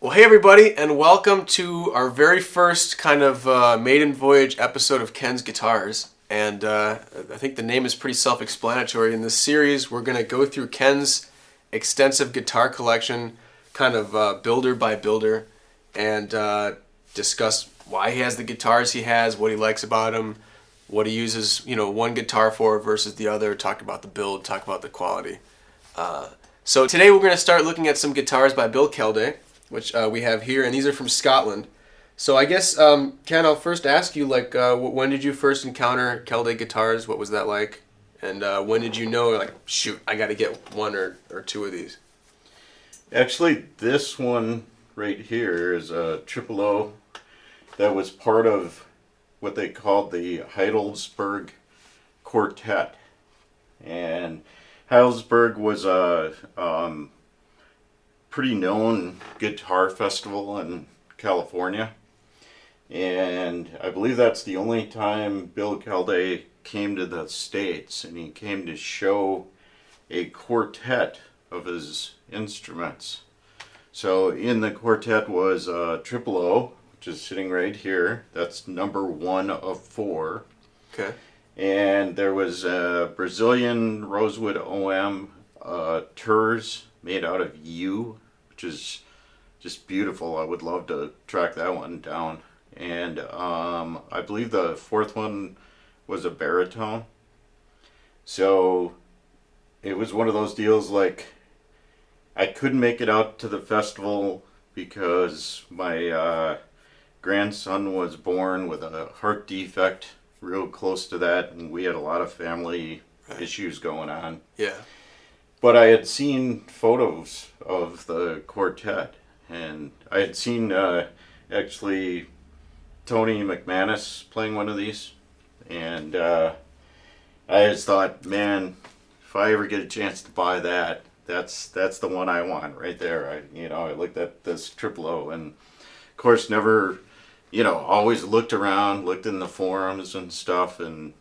Well, hey everybody, and welcome to our very first kind of maiden voyage episode of Kenn's Guitars. And I think the name is pretty self-explanatory. In this series, we're going to go through Kenn's extensive guitar collection, kind of builder by builder, and discuss why he has the guitars he has, what he likes about them, what he uses, one guitar for versus the other, talk about the build, talk about the quality. So today we're going to start looking at some guitars by Bill Kelday, which we have here, and these are from Scotland. So I guess, Ken, I'll first ask you, when did you first encounter Kelday guitars? What was that like? And when did you know, shoot, I got to get one or two of these? Actually, this one right here is a triple O that was part of what they called the Heidelberg Quartet. And Heidelberg was a pretty known guitar festival in California. And I believe that's the only time Bill Kelday came to the States, and he came to show a quartet of his instruments. So in the quartet was a triple O, which is sitting right here. That's number 1 of 4. Okay. And there was a Brazilian rosewood OM Tours made out of yew, which is just beautiful. I would love to track that one down. And I believe the 4th one was a baritone. So it was one of those deals I couldn't make it out to the festival because my grandson was born with a heart defect real close to that, and we had a lot of family issues going on. Yeah. But I had seen photos of the quartet, and I had seen actually Tony McManus playing one of these, and I just thought, man, if I ever get a chance to buy that, that's the one I want right there. I looked at this triple O, and of course never, always looked around, looked in the forums and stuff, and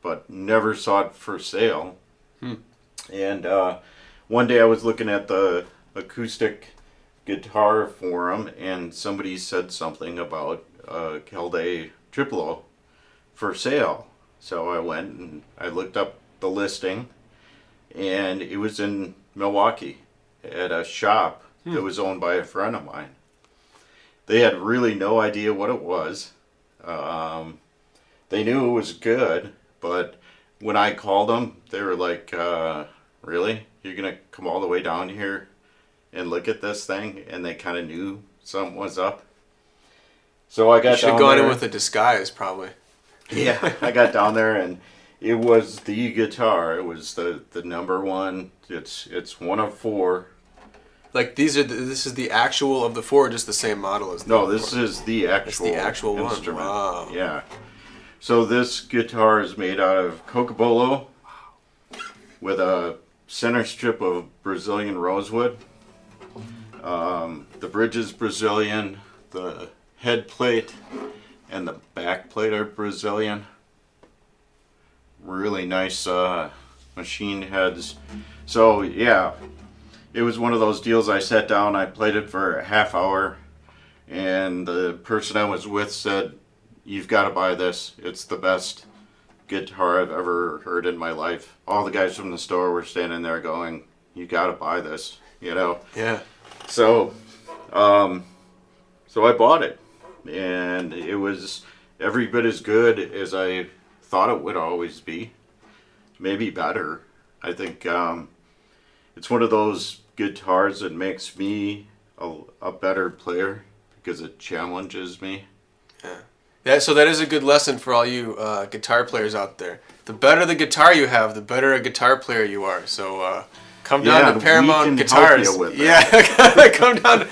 but never saw it for sale. And one day I was looking at the acoustic guitar forum, and somebody said something about Kelday triple O for sale. So I went and I looked up the listing, and it was in Milwaukee at a shop that was owned by a friend of mine. They had really no idea what it was. They knew it was good, but when I called them, they were like, really? You're going to come all the way down here and look at this thing? And they kind of knew something was up. So I got down there. You should have gone in with a disguise, probably. Yeah, I got down there, and it was the guitar. It was the number 1. It's 1 of 4. This is the actual of the 4, or just the same model as the No, this is the actual. It's the actual instrument. One. Wow. Yeah. So this guitar is made out of cocobolo with a center strip of Brazilian rosewood. The bridge is Brazilian. The head plate and the back plate are Brazilian. Really nice machine heads. So yeah, it was one of those deals. I sat down, I played it for a half hour, and the person I was with said, "You've got to buy this. It's the best guitar I've ever heard in my life." All the guys from the store were standing there going, "You got to buy this," Yeah. So, so I bought it, and it was every bit as good as I thought it would always be. Maybe better. I think it's one of those guitars that makes me a better player because it challenges me. Yeah, so that is a good lesson for all you guitar players out there. The better the guitar you have, the better a guitar player you are. So come down to Paramount Guitars. Yeah, come down.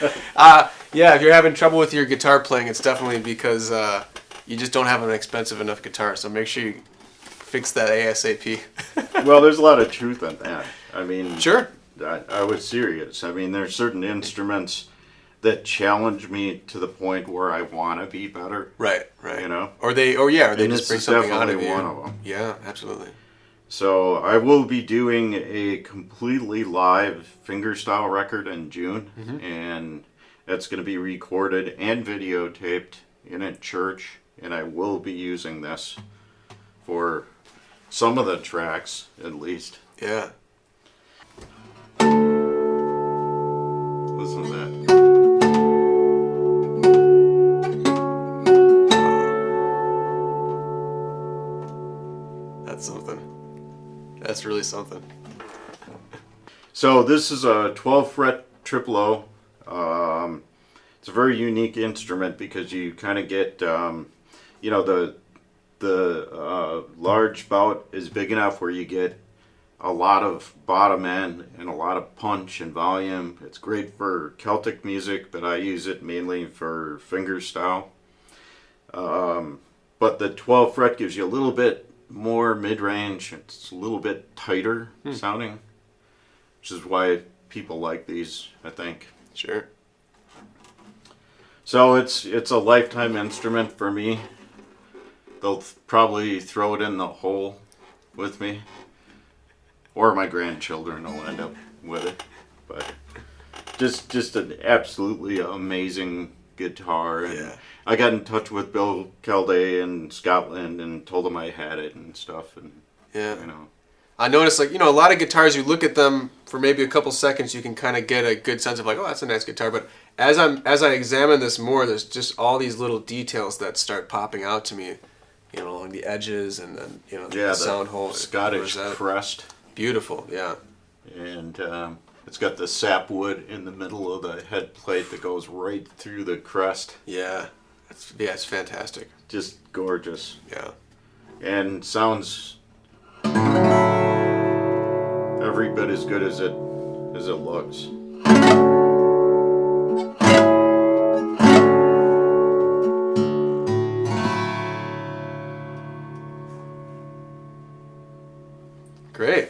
If you're having trouble with your guitar playing, it's definitely because you just don't have an expensive enough guitar. So make sure you fix that ASAP. Well, there's a lot of truth in that. I mean, sure. I was serious. I mean, there's certain instruments that challenge me to the point where I want to be better. Right. Or and they just bring something out of you. One of them. Yeah, absolutely. So I will be doing a completely live fingerstyle record in June, and That's going to be recorded and videotaped in a church, and I will be using this for some of the tracks, at least. Yeah. Listen to that. That's something. That's really something. So this is a 12 fret triple O. It's a very unique instrument because you kind of get, you know, the large bout is big enough where you get a lot of bottom end and a lot of punch and volume. It's great for Celtic music, but I use it mainly for fingerstyle. But the 12 fret gives you a little bit more mid-range. It's a little bit tighter sounding, which is why people like these, I think. Sure. So it's a lifetime instrument for me. They'll probably throw it in the hole with me, or my grandchildren will end up with it. But just an absolutely amazing guitar. And Yeah. I got in touch with Bill Kelday in Scotland and told him I had it and stuff. And Yeah. you know, I noticed, like, you know, a lot of guitars, you look at them for maybe a couple seconds, you can kind of get a good sense of, like, oh, that's a nice guitar. But as I examine this more, there's just all these little details that start popping out to me, you know, along the edges and then, you know, yeah, the sound hole. Scottish crest. Beautiful, yeah. And it's got the sapwood in the middle of the head plate that goes right through the crest. Yeah. It's fantastic. Just gorgeous. Yeah. And sounds every bit as good as it looks. Great.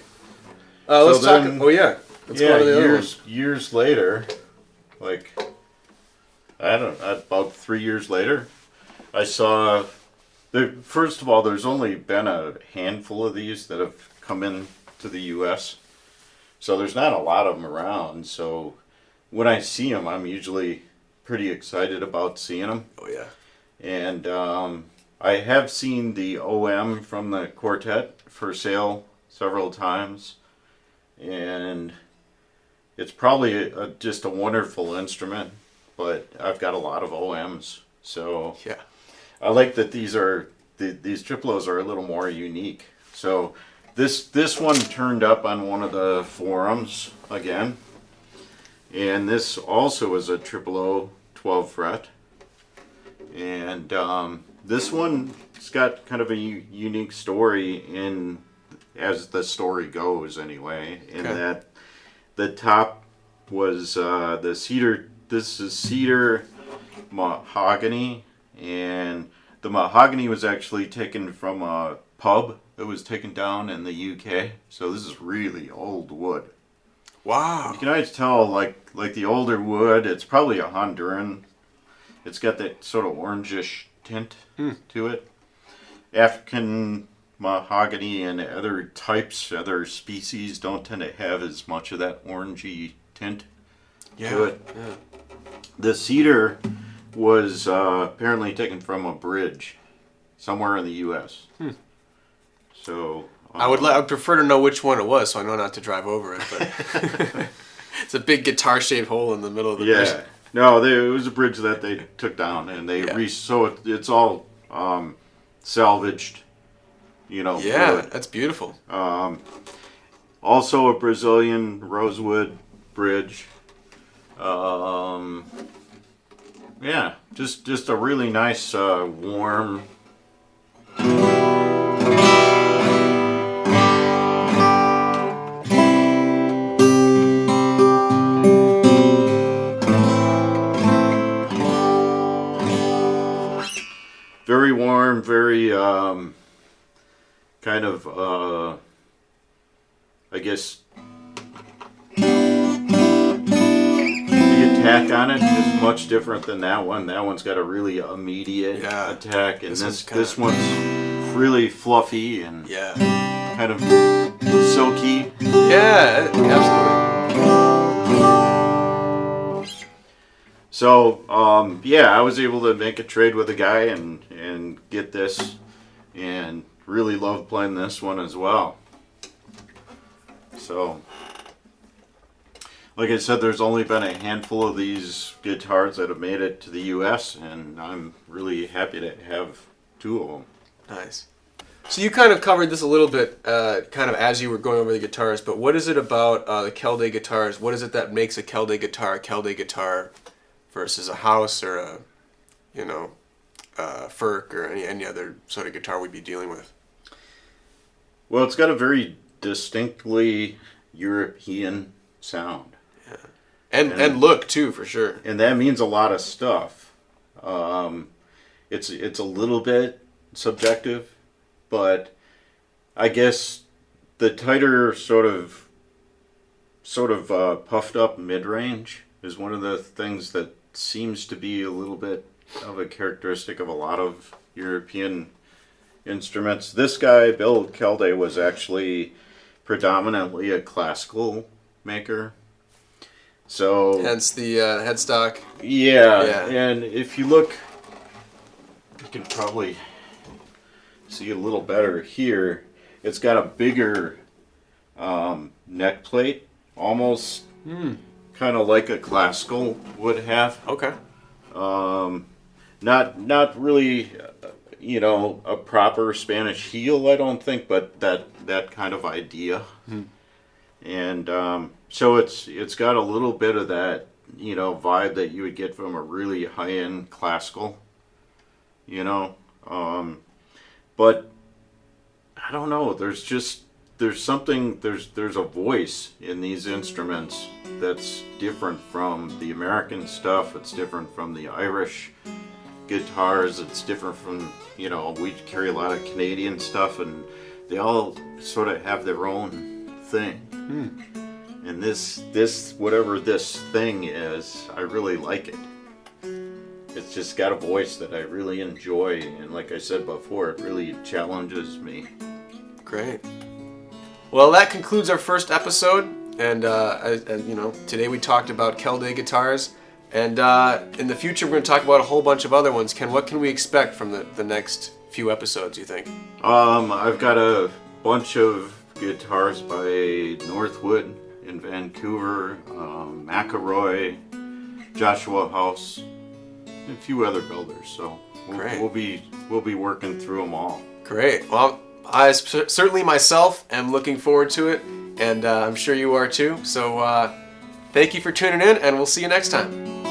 Let's So talk. then- Oh yeah. Let's go to the other one. years later, like about 3 years later, I saw. First of all, there's only been a handful of these that have come in to the U.S., so there's not a lot of them around. So when I see them, I'm usually pretty excited about seeing them. Oh yeah. And I have seen the OM from the quartet for sale several times, and it's probably just a wonderful instrument, but I've got a lot of OMs, so Yeah. I like that these triplos are a little more unique. So this one turned up on one of the forums again, and this also is a triple O 12 fret, and this one's got kind of a unique story in, as the story goes anyway, in Okay. that the top was the cedar. This is cedar mahogany, and the mahogany was actually taken from a pub that was taken down in the UK. So this is really old wood. Wow. You can always tell, like the older wood, it's probably a Honduran. It's got that sort of orangish tint to it. African mahogany and other types, other species don't tend to have as much of that orangey tint to it. Yeah. The cedar was apparently taken from a bridge somewhere in the U.S. So I would prefer to know which one it was, so I know not to drive over it. But it's a big guitar-shaped hole in the middle of the bridge. yeah, no, it was a bridge that they took down, and they so it's all salvaged. You know. Yeah, wood. that's beautiful. Also a Brazilian rosewood bridge. Yeah, just a really nice warm. Very warm, very kind of I guess the attack on it is much different than that one. That one's got a really immediate attack, and this one's really fluffy and kind of silky. Yeah, absolutely. So yeah, I was able to make a trade with a guy and get this, and really love playing this one as well. So, like I said, there's only been a handful of these guitars that have made it to the U.S., and I'm really happy to have two of them. Nice. So you kind of covered this a little bit, kind of as you were going over the guitars, but what is it about the Kelday guitars? What is it that makes a Kelday guitar versus a House or a, Ferk or any other sort of guitar we'd be dealing with? Well, it's got a very distinctly European sound. Yeah. And look too, for sure. And that means a lot of stuff. It's a little bit subjective, but I guess the tighter sort of puffed up mid-range is one of the things that seems to be a little bit of a characteristic of a lot of European instruments. This guy, Bill Kelday, was actually predominantly a classical maker. So hence the headstock. Yeah, and if you look, you can probably see a little better here. It's got a bigger neck plate, almost kind of like a classical would have. Okay. Not really, a proper Spanish heel, I don't think, but that kind of idea. And so it's got a little bit of that, vibe that you would get from a really high-end classical, but I don't know. There's a voice in these instruments that's different from the American stuff. It's different from the Irish guitars. It's different from, we carry a lot of Canadian stuff, and they all sort of have their own thing. And this whatever this thing is, I really like it. It's just got a voice that I really enjoy, and like I said before, it really challenges me. Great. Well, that concludes our first episode, and today we talked about Kelday guitars, and in the future we're going to talk about a whole bunch of other ones. Ken, what can we expect from the next few episodes, you think? I've got a bunch of guitars by Northwood in Vancouver, McElroy, Joshua House, and a few other builders. So we'll be working through them all. Great. Well, I certainly myself am looking forward to it, and I'm sure you are too. So thank you for tuning in, and we'll see you next time.